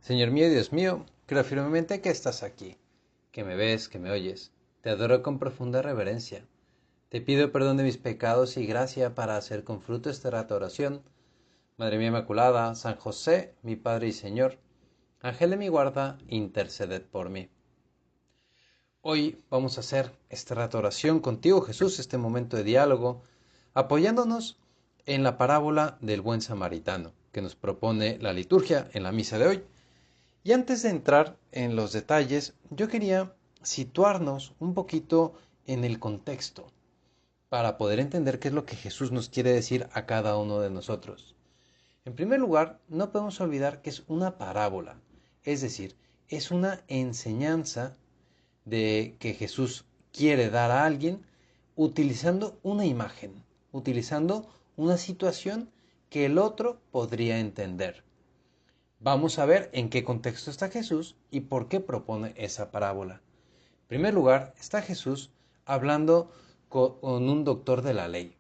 Señor mío y Dios mío, creo firmemente que estás aquí, que me ves, que me oyes. Te adoro con profunda reverencia. Te pido perdón de mis pecados y gracia para hacer con fruto esta rata oración. Madre mía Inmaculada, San José, mi Padre y Señor, Ángel de mi guarda, interceded por mí. Hoy vamos a hacer esta rata oración contigo, Jesús, este momento de diálogo, apoyándonos en la parábola del buen samaritano que nos propone la liturgia en la misa de hoy. Y antes de entrar en los detalles, yo quería situarnos un poquito en el contexto para poder entender qué es lo que Jesús nos quiere decir a cada uno de nosotros. En primer lugar, no podemos olvidar que es una parábola, es decir, es una enseñanza de que Jesús quiere dar a alguien utilizando una imagen, utilizando una situación que el otro podría entender. Vamos a ver en qué contexto está Jesús y por qué propone esa parábola. En primer lugar, está Jesús hablando con un doctor de la ley.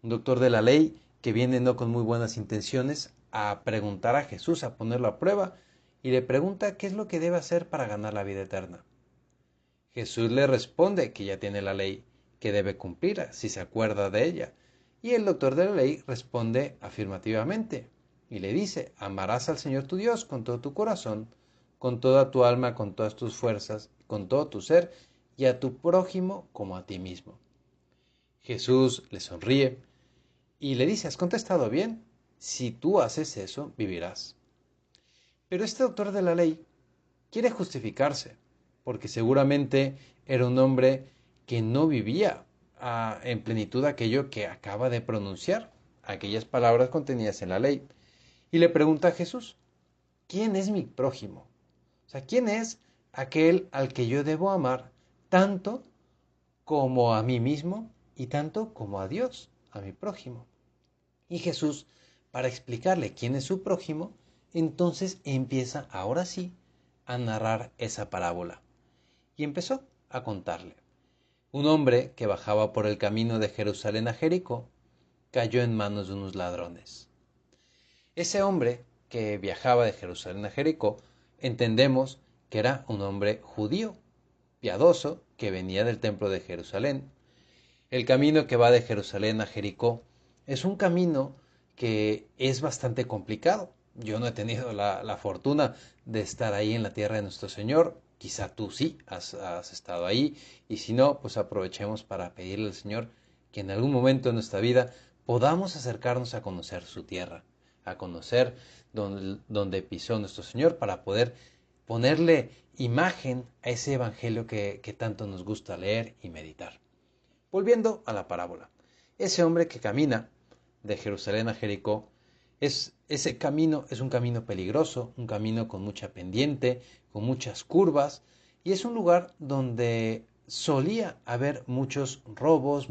Un doctor de la ley que viene no con muy buenas intenciones a preguntar a Jesús, a ponerlo a prueba, y le pregunta qué es lo que debe hacer para ganar la vida eterna. Jesús le responde que ya tiene la ley, que debe cumplirla si se acuerda de ella. Y el doctor de la ley responde afirmativamente y le dice, amarás al Señor tu Dios con todo tu corazón, con toda tu alma, con todas tus fuerzas, con todo tu ser, y a tu prójimo como a ti mismo. Jesús le sonríe y le dice, has contestado bien, si tú haces eso, vivirás. Pero este doctor de la ley quiere justificarse, porque seguramente era un hombre que no vivía en plenitud aquello que acaba de pronunciar, aquellas palabras contenidas en la ley. Y le pregunta a Jesús, ¿quién es mi prójimo? O sea, ¿quién es aquel al que yo debo amar tanto como a mí mismo y tanto como a Dios, a mi prójimo? Y Jesús, para explicarle quién es su prójimo, entonces empieza ahora sí a narrar esa parábola. Y empezó a contarle. Un hombre que bajaba por el camino de Jerusalén a Jericó cayó en manos de unos ladrones. Ese hombre que viajaba de Jerusalén a Jericó, entendemos que era un hombre judío, piadoso, que venía del templo de Jerusalén. El camino que va de Jerusalén a Jericó es un camino que es bastante complicado. Yo no he tenido la fortuna de estar ahí en la tierra de nuestro Señor. Quizá tú sí has estado ahí. Y si no, pues aprovechemos para pedirle al Señor que en algún momento de nuestra vida podamos acercarnos a conocer su tierra, a conocer donde pisó nuestro Señor para poder ponerle imagen a ese evangelio que tanto nos gusta leer y meditar. Volviendo a la parábola, ese hombre que camina de Jerusalén a Jericó, ese camino es un camino peligroso, un camino con mucha pendiente, con muchas curvas, y es un lugar donde solía haber muchos robos,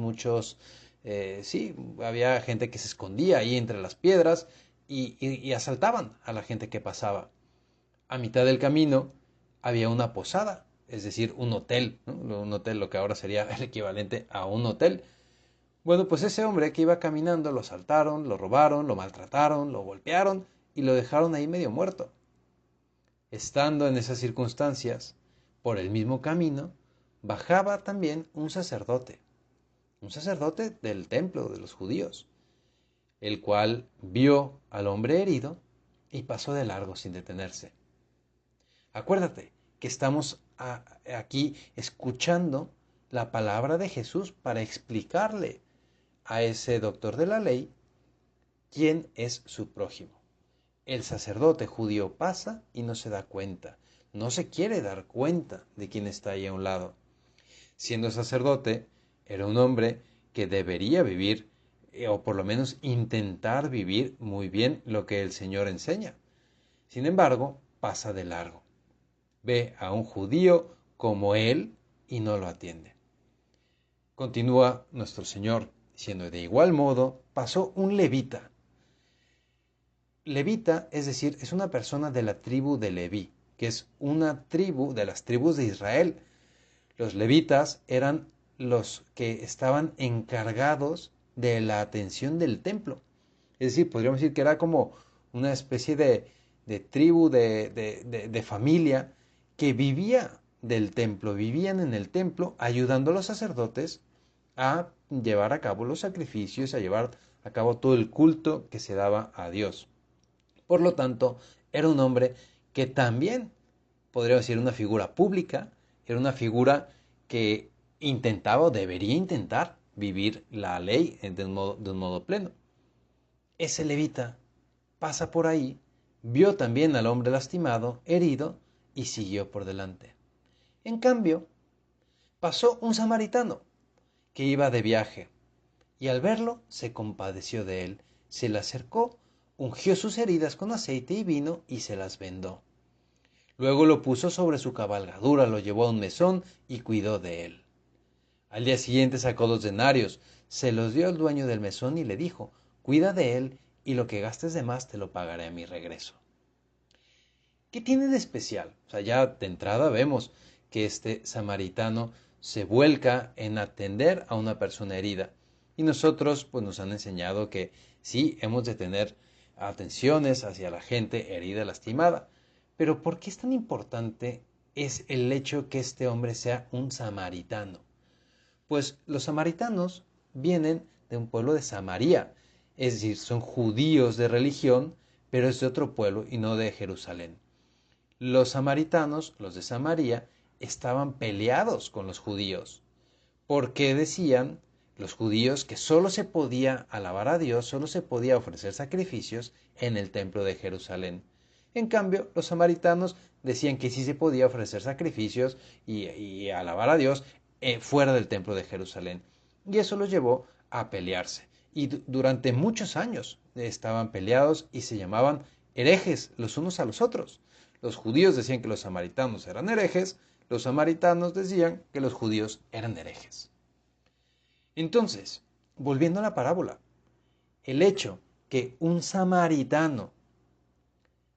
sí, había gente que se escondía ahí entre las piedras y asaltaban a la gente que pasaba. A mitad del camino había una posada, es decir, un hotel, ¿no? Un hotel, lo que ahora sería el equivalente a un hotel. Bueno, pues ese hombre que iba caminando lo asaltaron, lo robaron, lo maltrataron, lo golpearon y lo dejaron ahí medio muerto. Estando en esas circunstancias, por el mismo camino, bajaba también un sacerdote del templo de los judíos, el cual vio al hombre herido y pasó de largo sin detenerse. Acuérdate que estamos aquí escuchando la palabra de Jesús para explicarle a ese doctor de la ley quién es su prójimo. El sacerdote judío pasa y no se da cuenta, no se quiere dar cuenta de quién está ahí a un lado. Siendo sacerdote, era un hombre que debería vivir, o por lo menos intentar vivir muy bien lo que el Señor enseña. Sin embargo, pasa de largo. Ve a un judío como él y no lo atiende. Continúa nuestro Señor diciendo, de igual modo pasó un levita. Levita, es decir, es una persona de la tribu de Leví, que es una tribu de las tribus de Israel. Los levitas eran los que estaban encargados de la atención del templo. Es decir, podríamos decir que era como una especie de tribu, de familia, que vivía del templo, vivían en el templo ayudando a los sacerdotes a llevar a cabo los sacrificios, a llevar a cabo todo el culto que se daba a Dios. Por lo tanto, era un hombre que también, podríamos decir, una figura pública, era una figura que intentaba o debería intentar vivir la ley de un modo pleno. Ese levita pasa por ahí, vio también al hombre lastimado, herido, y siguió por delante. En cambio, pasó un samaritano que iba de viaje, y al verlo se compadeció de él, se le acercó, ungió sus heridas con aceite y vino y se las vendó. Luego lo puso sobre su cabalgadura, lo llevó a un mesón y cuidó de él. Al día siguiente sacó 2 denarios, se los dio al dueño del mesón y le dijo, cuida de él y lo que gastes de más te lo pagaré a mi regreso. ¿Qué tiene de especial? O sea, ya de entrada vemos que este samaritano se vuelca en atender a una persona herida. Y nosotros pues nos han enseñado que sí, hemos de tener atenciones hacia la gente herida, lastimada. Pero ¿por qué es tan importante es el hecho que este hombre sea un samaritano? Pues los samaritanos vienen de un pueblo de Samaria, es decir, son judíos de religión, pero es de otro pueblo y no de Jerusalén. Los samaritanos, los de Samaria, estaban peleados con los judíos, porque decían los judíos que solo se podía alabar a Dios, solo se podía ofrecer sacrificios en el templo de Jerusalén. En cambio, los samaritanos decían que sí se podía ofrecer sacrificios y alabar a Dios fuera del templo de Jerusalén. Y eso los llevó a pelearse. Y durante muchos años estaban peleados y se llamaban herejes los unos a los otros. Los judíos decían que los samaritanos eran herejes, los samaritanos decían que los judíos eran herejes. Entonces, volviendo a la parábola, el hecho que un samaritano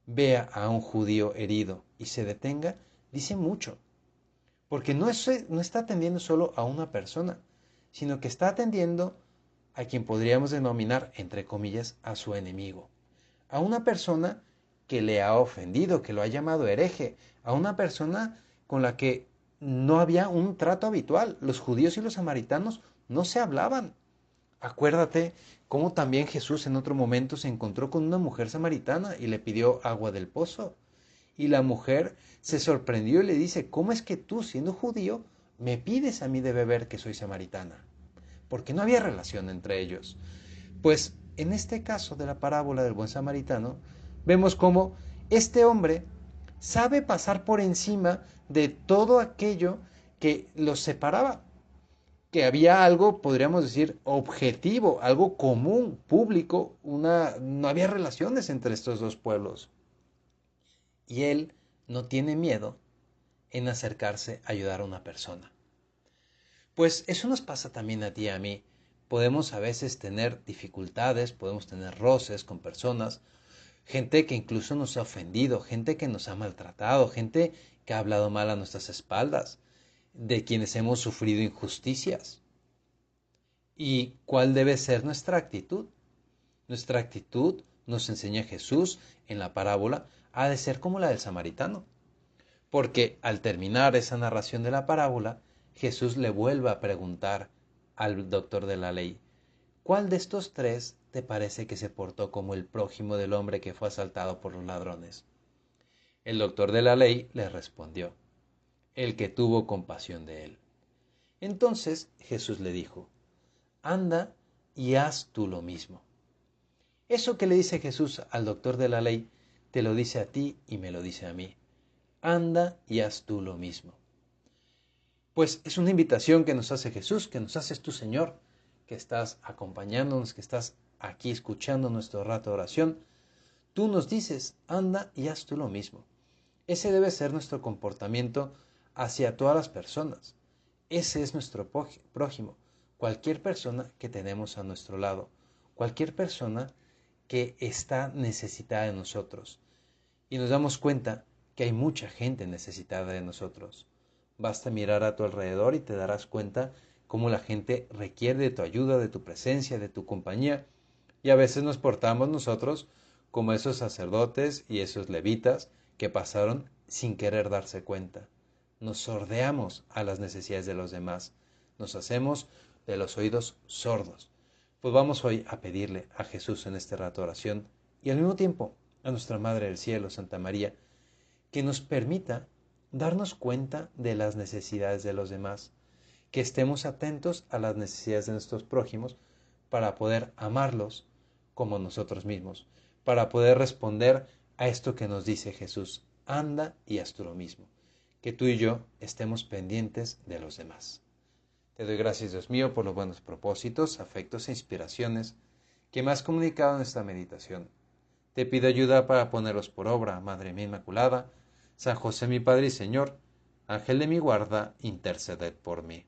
vea a un judío herido y se detenga, dice mucho. Porque no está atendiendo solo a una persona, sino que está atendiendo a quien podríamos denominar, entre comillas, a su enemigo. A una persona que le ha ofendido, que lo ha llamado hereje, a una persona con la que no había un trato habitual. Los judíos y los samaritanos no se hablaban. Acuérdate cómo también Jesús en otro momento se encontró con una mujer samaritana y le pidió agua del pozo. Y la mujer se sorprendió y le dice, ¿cómo es que tú, siendo judío, me pides a mí de beber que soy samaritana? Porque no había relación entre ellos. Pues en este caso de la parábola del buen samaritano, vemos cómo este hombre sabe pasar por encima de todo aquello que los separaba, que había algo, podríamos decir, objetivo, algo común, público, no había relaciones entre estos dos pueblos. Y él no tiene miedo en acercarse a ayudar a una persona. Pues eso nos pasa también a ti y a mí. Podemos a veces tener dificultades, podemos tener roces con personas, gente que incluso nos ha ofendido, gente que nos ha maltratado, gente que ha hablado mal a nuestras espaldas, de quienes hemos sufrido injusticias. ¿Y cuál debe ser nuestra actitud? Nuestra actitud, nos enseña Jesús en la parábola, ha de ser como la del samaritano. Porque al terminar esa narración de la parábola, Jesús le vuelve a preguntar al doctor de la ley, ¿cuál de estos tres te parece que se portó como el prójimo del hombre que fue asaltado por los ladrones? El doctor de la ley le respondió, el que tuvo compasión de él. Entonces Jesús le dijo, anda y haz tú lo mismo. Eso que le dice Jesús al doctor de la ley, te lo dice a ti y me lo dice a mí. Anda y haz tú lo mismo. Pues es una invitación que nos hace Jesús, que nos haces tú, Señor, que estás acompañándonos, que estás aquí escuchando nuestro rato de oración. Tú nos dices, anda y haz tú lo mismo. Ese debe ser nuestro comportamiento hacia todas las personas. Ese es nuestro prójimo. Cualquier persona que tenemos a nuestro lado. Cualquier persona que está necesitada de nosotros. Y nos damos cuenta que hay mucha gente necesitada de nosotros. Basta mirar a tu alrededor y te darás cuenta cómo la gente requiere de tu ayuda, de tu presencia, de tu compañía. Y a veces nos portamos nosotros como esos sacerdotes y esos levitas que pasaron sin querer darse cuenta. Nos sordeamos a las necesidades de los demás, nos hacemos de los oídos sordos. Pues vamos hoy a pedirle a Jesús en este rato de oración y al mismo tiempo a nuestra Madre del Cielo, Santa María, que nos permita darnos cuenta de las necesidades de los demás, que estemos atentos a las necesidades de nuestros prójimos para poder amarlos como nosotros mismos, para poder responder a esto que nos dice Jesús: anda y haz tú lo mismo, que tú y yo estemos pendientes de los demás. Te doy gracias, Dios mío, por los buenos propósitos, afectos e inspiraciones que me has comunicado en esta meditación. Te pido ayuda para ponerlos por obra, Madre mía Inmaculada, San José mi Padre y Señor, Ángel de mi guarda, interceded por mí.